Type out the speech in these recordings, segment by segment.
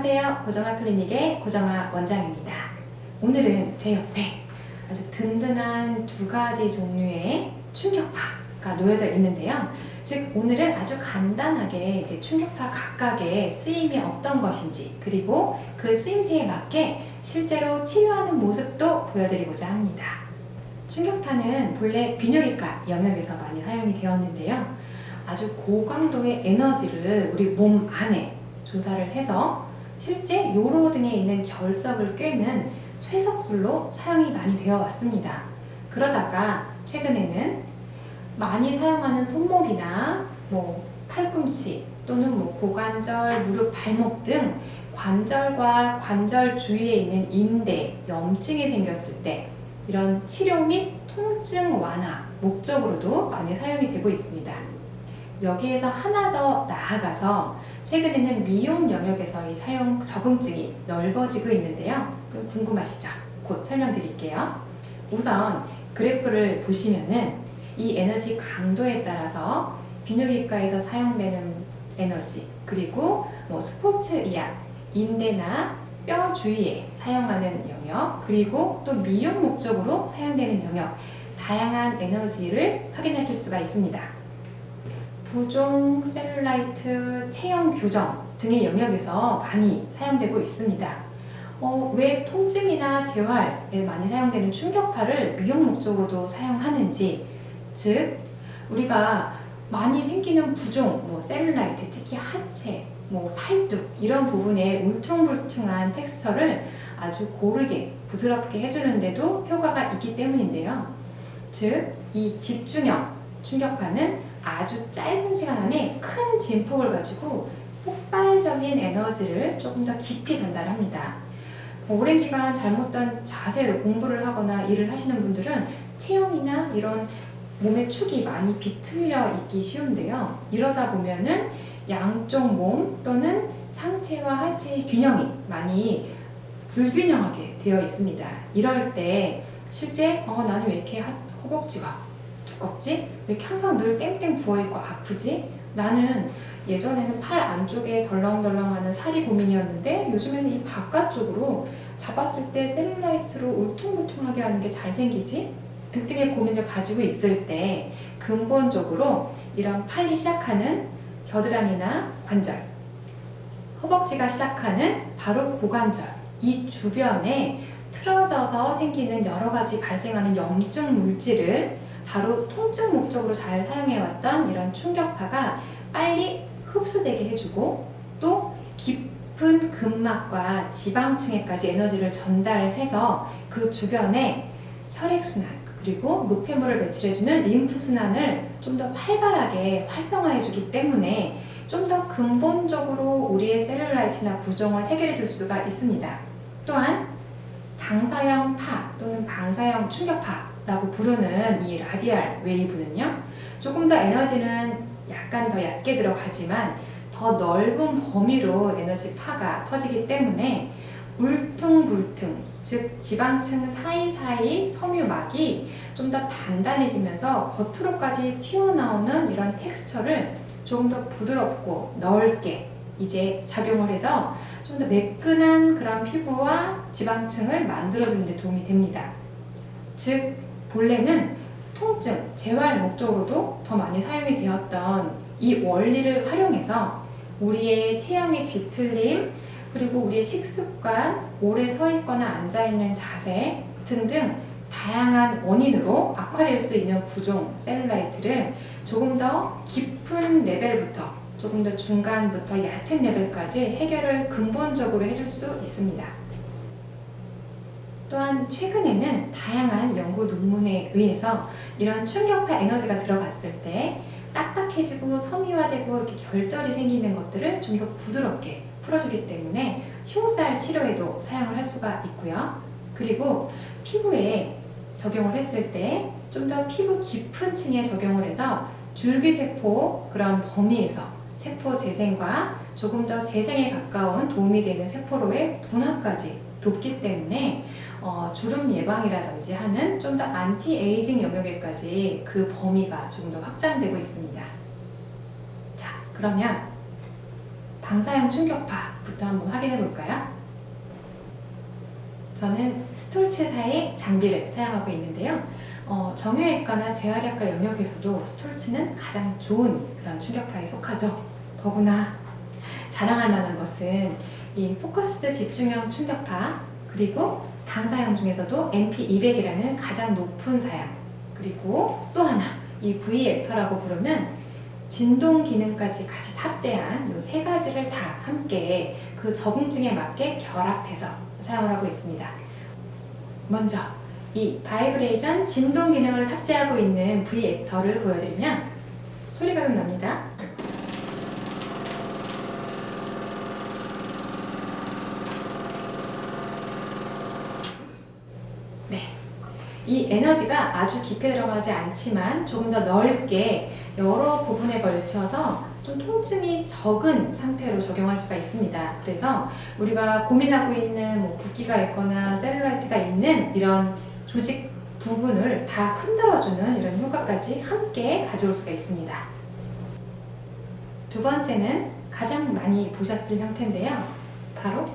안녕하세요. 고정아 클리닉의 고정아 원장입니다. 오늘은 제 옆에 아주 든든한 두 가지 종류의 충격파가 놓여져 있는데요. 즉 오늘은 아주 간단하게 이제 충격파 각각의 쓰임이 어떤 것인지, 그리고 그 쓰임새에 맞게 실제로 치료하는 모습도 보여드리고자 합니다. 충격파는 본래 비뇨기과 영역에서 많이 사용이 되었는데요. 아주 고강도의 에너지를 우리 몸 안에 조사를 해서 실제 요로 등에 있는 결석을 꿰는 쇠석술로 사용이 많이 되어 왔습니다. 그러다가 최근에는 많이 사용하는 손목이나 팔꿈치 또는 고관절, 무릎, 발목 등 관절과 관절 주위에 있는 인대, 염증이 생겼을 때 이런 치료 및 통증 완화 목적으로도 많이 사용이 되고 있습니다. 여기에서 하나 더 나아가서 최근에는 미용 영역에서의 사용 적응증이 넓어지고 있는데요. 궁금하시죠? 곧 설명드릴게요. 우선 그래프를 보시면은 이 에너지 강도에 따라서 비뇨기과에서 사용되는 에너지, 그리고 스포츠 의학, 인대나 뼈 주위에 사용하는 영역, 그리고 또 미용 목적으로 사용되는 영역, 다양한 에너지를 확인하실 수가 있습니다. 부종, 셀룰라이트, 체형 교정 등의 영역에서 많이 사용되고 있습니다. 왜 통증이나 재활에 많이 사용되는 충격파를 미용 목적으로도 사용하는지, 즉 우리가 많이 생기는 부종, 셀룰라이트, 특히 하체, 팔뚝 이런 부분에 울퉁불퉁한 텍스처를 아주 고르게 부드럽게 해주는데도 효과가 있기 때문인데요. 즉 이 집중형 충격파는 아주 짧은 시간 안에 큰 진폭을 가지고 폭발적인 에너지를 조금 더 깊이 전달합니다. 오랜 기간 잘못된 자세로 공부를 하거나 일을 하시는 분들은 체형이나 이런 몸의 축이 많이 비틀려 있기 쉬운데요. 이러다 보면은 양쪽 몸 또는 상체와 하체의 균형이 많이 불균형하게 되어 있습니다. 이럴 때 실제 나는 왜 이렇게 허벅지가 두껍지? 왜 이렇게 항상 늘 땡땡 부어있고 아프지? 나는 예전에는 팔 안쪽에 덜렁덜렁하는 살이 고민이었는데 요즘에는 이 바깥쪽으로 잡았을 때 셀룰라이트로 울퉁불퉁하게 하는 게 잘생기지? 등등의 고민을 가지고 있을 때 근본적으로 이런 팔이 시작하는 겨드랑이나 관절, 허벅지가 시작하는 바로 고관절, 이 주변에 틀어져서 생기는 여러 가지 발생하는 염증 물질을 바로 통증 목적으로 잘 사용해왔던 이런 충격파가 빨리 흡수되게 해주고, 또 깊은 근막과 지방층에까지 에너지를 전달해서 그 주변에 혈액순환, 그리고 노폐물을 배출해주는 림프순환을 좀 더 활발하게 활성화해주기 때문에 좀 더 근본적으로 우리의 셀룰라이트나 부종을 해결해 줄 수가 있습니다. 또한 방사형 파 또는 방사형 충격파라고 부르는 이 라디알 웨이브는요, 조금 더 에너지는 약간 더 얕게 들어가지만 더 넓은 범위로 에너지 파가 퍼지기 때문에 울퉁불퉁, 즉 지방층 사이사이 섬유막이 좀 더 단단해지면서 겉으로까지 튀어나오는 이런 텍스처를 조금 더 부드럽고 넓게 이제 작용을 해서 좀 더 매끈한 그런 피부와 지방층을 만들어주는 데 도움이 됩니다. 즉 본래는 통증, 재활 목적으로도 더 많이 사용이 되었던 이 원리를 활용해서 우리의 체형의 뒤틀림, 그리고 우리의 식습관, 오래 서 있거나 앉아 있는 자세 등등 다양한 원인으로 악화될 수 있는 부종, 셀룰라이트를 조금 더 깊은 레벨부터 조금 더 중간부터 얕은 레벨까지 해결을 근본적으로 해줄 수 있습니다. 또한 최근에는 다양한 연구 논문에 의해서 이런 충격파 에너지가 들어갔을 때 딱딱해지고 섬유화되고 이렇게 결절이 생기는 것들을 좀 더 부드럽게 풀어주기 때문에 흉살 치료에도 사용을 할 수가 있고요. 그리고 피부에 적용을 했을 때 좀 더 피부 깊은 층에 적용을 해서 줄기세포 그런 범위에서 세포 재생과 조금 더 재생에 가까운 도움이 되는 세포로의 분화까지 돕기 때문에 주름 예방이라든지 하는 좀 더 안티에이징 영역에까지 그 범위가 조금 더 확장되고 있습니다. 자, 그러면 방사형 충격파부터 한번 확인해 볼까요? 저는 스톨츠사의 장비를 사용하고 있는데요. 정형외과나 재활의학과 영역에서도 스톨츠는 가장 좋은 그런 충격파에 속하죠. 더구나 자랑할 만한 것은 이 포커스드 집중형 충격파, 그리고 방사형 중에서도 MP200이라는 가장 높은 사양, 그리고 또 하나 이 VF라고 부르는 진동 기능까지 같이 탑재한 이 세 가지를 다 함께 그 적응증에 맞게 결합해서 사용을 하고 있습니다. 먼저 이 바이브레이션 진동 기능을 탑재하고 있는 VF를 보여드리면 소리가 좀 납니다. 네, 이 에너지가 아주 깊이 들어가지 않지만 조금 더 넓게 여러 부분에 걸쳐서 좀 통증이 적은 상태로 적용할 수가 있습니다. 그래서 우리가 고민하고 있는 붓기가 있거나 셀룰라이트가 있는 이런 조직 부분을 다 흔들어주는 이런 효과까지 함께 가져올 수가 있습니다. 두 번째는 가장 많이 보셨을 형태인데요. 바로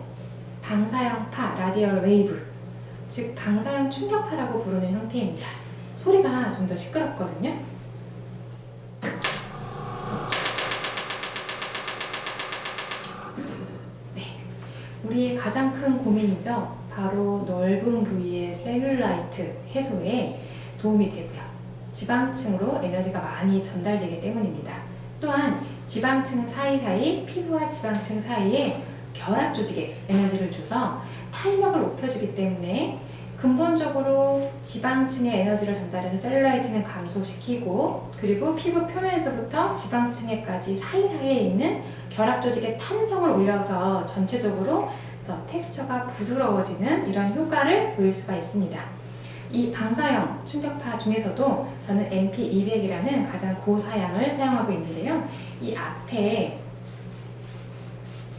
방사형 파, 라디얼 웨이브, 즉 방사형 충격파라고 부르는 형태입니다. 소리가 좀 더 시끄럽거든요. 네, 우리의 가장 큰 고민이죠. 바로 넓은 부위의 셀룰라이트 해소에 도움이 되고요. 지방층으로 에너지가 많이 전달되기 때문입니다. 또한 지방층 사이사이, 피부와 지방층 사이에 결합 조직에 에너지를 줘서 탄력을 높여주기 때문에 근본적으로 지방층에 에너지를 전달해서 셀룰라이트는 감소시키고, 그리고 피부 표면에서부터 지방층에까지 사이사이에 있는 결합 조직의 탄성을 올려서 전체적으로 더 텍스처가 부드러워지는 이런 효과를 보일 수가 있습니다. 이 방사형 충격파 중에서도 저는 MP200이라는 가장 고사양을 사용하고 있는데요. 이 앞에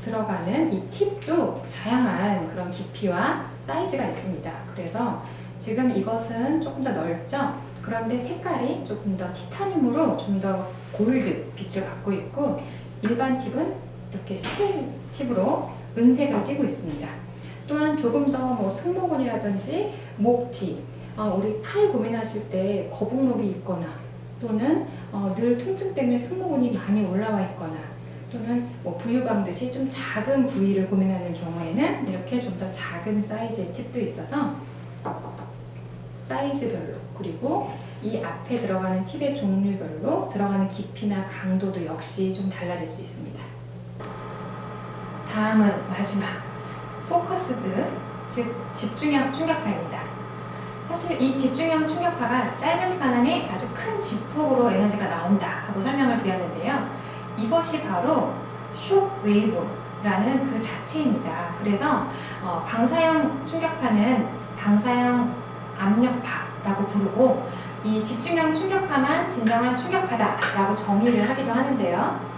들어가는 이 팁도 다양한 그런 깊이와 사이즈가 있습니다. 그래서 지금 이것은 조금 더 넓죠? 그런데 색깔이 조금 더 티타늄으로 좀 더 골드 빛을 갖고 있고, 일반 팁은 이렇게 스틸 팁으로 은색을 띠고 있습니다. 또한 조금 더 승모근이라든지 목 뒤, 우리 팔 고민하실 때 거북목이 있거나, 또는 늘 통증 때문에 승모근이 많이 올라와 있거나, 또는 부유방 듯이 좀 작은 부위를 고민하는 경우에는 이렇게 좀 더 작은 사이즈의 팁도 있어서 사이즈별로, 그리고 이 앞에 들어가는 팁의 종류별로 들어가는 깊이나 강도도 역시 좀 달라질 수 있습니다. 다음은 마지막 포커스드, 즉 집중형 충격파입니다. 사실 이 집중형 충격파가 짧은 시간 안에 아주 큰 집폭으로 에너지가 나온다 하고 설명을 드렸는데요. 이것이 바로 쇼웨이브라는 그 자체입니다. 그래서 방사형 충격파는 방사형 압력파라고 부르고, 이 집중형 충격파만 진정한 충격파다라고 정의를 하기도 하는데요.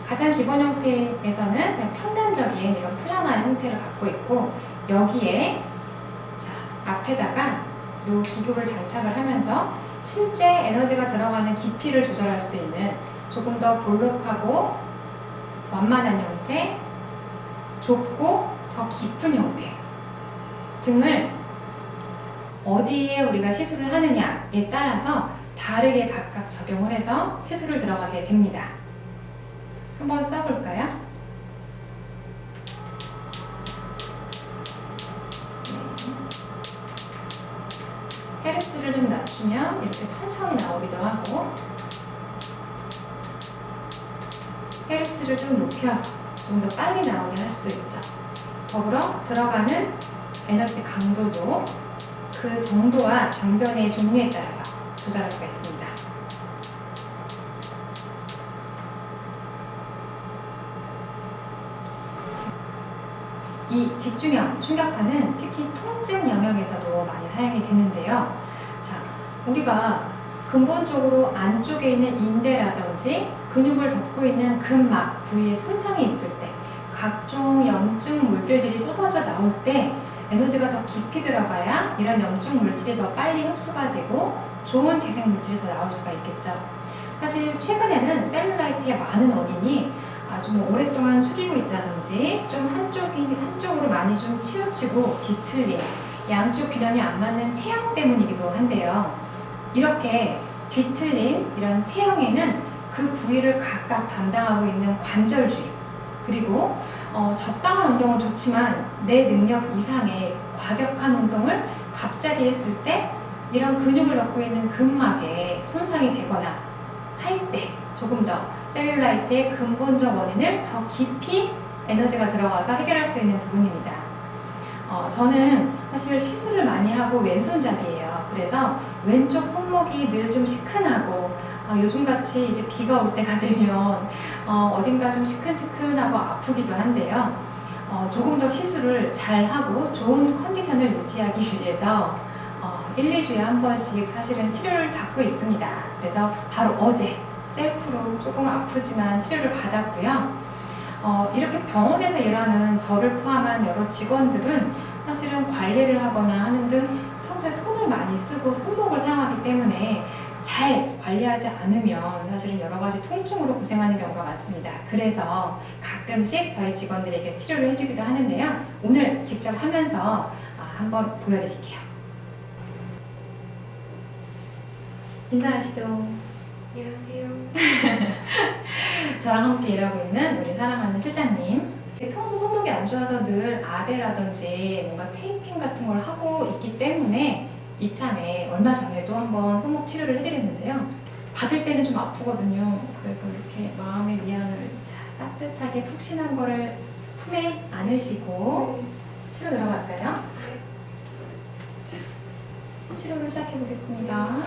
가장 기본 형태에서는 그냥 평면적인 이런 플라나의 형태를 갖고 있고, 여기에 앞에다가 이 기교를 장착을 하면서 실제 에너지가 들어가는 깊이를 조절할 수 있는 조금 더 볼록하고 완만한 형태, 좁고 더 깊은 형태 등을 어디에 우리가 시술을 하느냐에 따라서 다르게 각각 적용을 해서 시술을 들어가게 됩니다. 한번 써볼까요? 헤르츠를 좀 낮추면 이렇게 천천히 나오기도 하고, 헤르츠를 좀 높여서 좀 더 빨리 나오게 할 수도 있죠. 더불어 들어가는 에너지 강도도 그 정도와 병변의 종류에 따라서 조절할 수가 있습니다. 이 집중형 충격파는 특히 통증 영역에서도 많이 사용이 되는데요. 자, 우리가 근본적으로 안쪽에 있는 인대라든지 근육을 덮고 있는 근막 부위에 손상이 있을 때, 각종 염증 물질들이 쏟아져 나올 때 에너지가 더 깊이 들어가야 이런 염증 물질이 더 빨리 흡수가 되고 좋은 재생 물질이 더 나올 수가 있겠죠. 사실 최근에는 셀룰라이트의 많은 원인이 아주 뭐 오랫동안 숙이고 있다든지 좀 한쪽으로 많이 좀 치우치고 뒤틀린 양쪽 균형이 안 맞는 체형 때문이기도 한데요. 이렇게 뒤틀린 이런 체형에는 그 부위를 각각 담당하고 있는 관절주의, 그리고 적당한 운동은 좋지만 내 능력 이상의 과격한 운동을 갑자기 했을 때 이런 근육을 갖고 있는 근막에 손상이 되거나 할 때 조금 더 셀룰라이트의 근본적 원인을 더 깊이 에너지가 들어가서 해결할 수 있는 부분입니다. 저는 사실 시술을 많이 하고 왼손잡이에요. 그래서 왼쪽 손목이 늘 좀 시큰하고 요즘같이 이제 비가 올 때가 되면 어딘가 좀 시큰시큰하고 아프기도 한데요. 조금 더 시술을 잘 하고 좋은 컨디션을 유지하기 위해서 1, 2주에 한 번씩 사실은 치료를 받고 있습니다. 그래서 바로 어제 셀프로 조금 아프지만 치료를 받았고요. 이렇게 병원에서 일하는 저를 포함한 여러 직원들은 사실은 관리를 하거나 하는 등 평소에 손을 많이 쓰고 손목을 사용하기 때문에 잘 관리하지 않으면 사실은 여러 가지 통증으로 고생하는 경우가 많습니다. 그래서 가끔씩 저희 직원들에게 치료를 해주기도 하는데요. 오늘 직접 하면서 한번 보여드릴게요. 인사하시죠. 안녕하세요. 저랑 함께 일하고 있는 우리 사랑하는 실장님. 평소 손목이 안 좋아서 늘 아대라든지 뭔가 테이핑 같은 걸 하고 있기 때문에 이참에 얼마 전에도 한번 손목 치료를 해드렸는데요. 받을 때는 좀 아프거든요. 그래서 이렇게 마음의 미안을 따뜻하게 푹신한 거를 품에 안으시고 치료 들어갈까요? 자, 치료를 시작해 보겠습니다.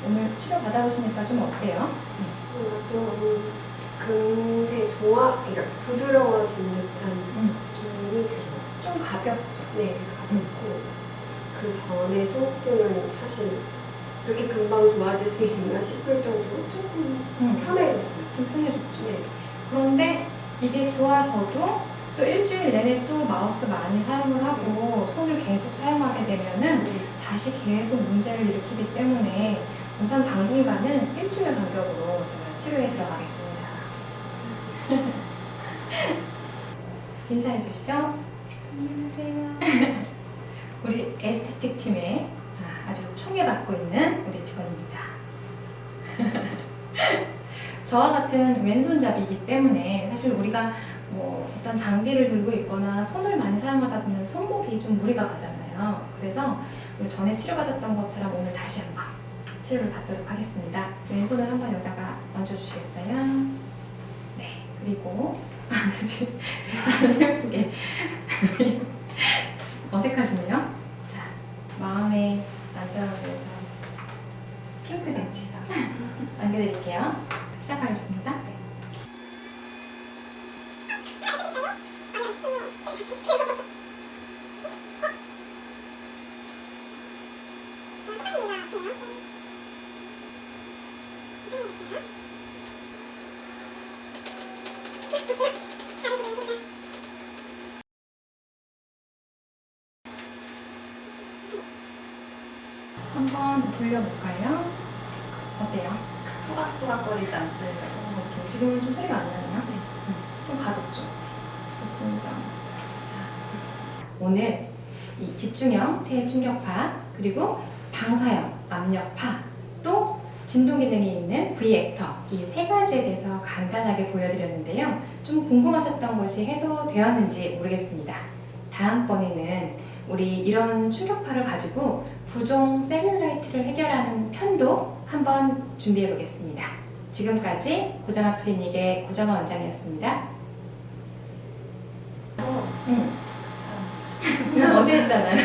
오늘 치료 받아보시니까 좀 어때요? 좀 금세 그러니까 부드러워진 듯한 느낌이 들어요. 좀 가볍죠? 네, 가볍고 그 전에 통증은 사실 이렇게 금방 좋아질 수 있나 싶을 정도로 조금 편해졌어요. 좀 편해졌죠? 네. 그런데 이게 좋아져도 또 일주일 내내 또 마우스 많이 사용을 하고 손을 계속 사용하게 되면은 다시 계속 문제를 일으키기 때문에 우선 당분간은 일주일 간격으로 제가 치료에 들어가겠습니다. 인사해 주시죠. 안녕하세요. 우리 에스테틱 팀의 아주 총애받고 있는 우리 직원입니다. 저와 같은 왼손잡이이기 때문에 사실 우리가 뭐 어떤 장비를 들고 있거나 손을 많이 사용하다 보면 손목이 좀 무리가 가잖아요. 그래서 우리 전에 치료받았던 것처럼 오늘 다시 한번 치료를 받도록 하겠습니다. 왼손을 한번 여기다가 얹어주시겠어요? 네, 그리고 예쁘게 어색하시네요. 자, 마음의 안전을 위해서 핑크 대지 남겨드릴게요. 시작하겠습니다. 네. 한번 돌려볼까요? 어때요? 토각토각거리지 않습니까? 손목이? 지금은 좀 소리가 안 나나요? 좀 가볍죠? 좋습니다. 오늘 이 집중형 체해 충격파, 그리고 방사형 압력파, 또 진동 기능이 있는 V액터, 이 세 가지에 대해서 간단하게 보여드렸는데요. 좀 궁금하셨던 것이 해소되었는지 모르겠습니다. 다음번에는 우리 이런 충격파를 가지고 부종 셀룰라이트를 해결하는 편도 한번 준비해 보겠습니다. 지금까지 고정학 클리닉의 고정아 원장이었습니다. 어제 했잖아요.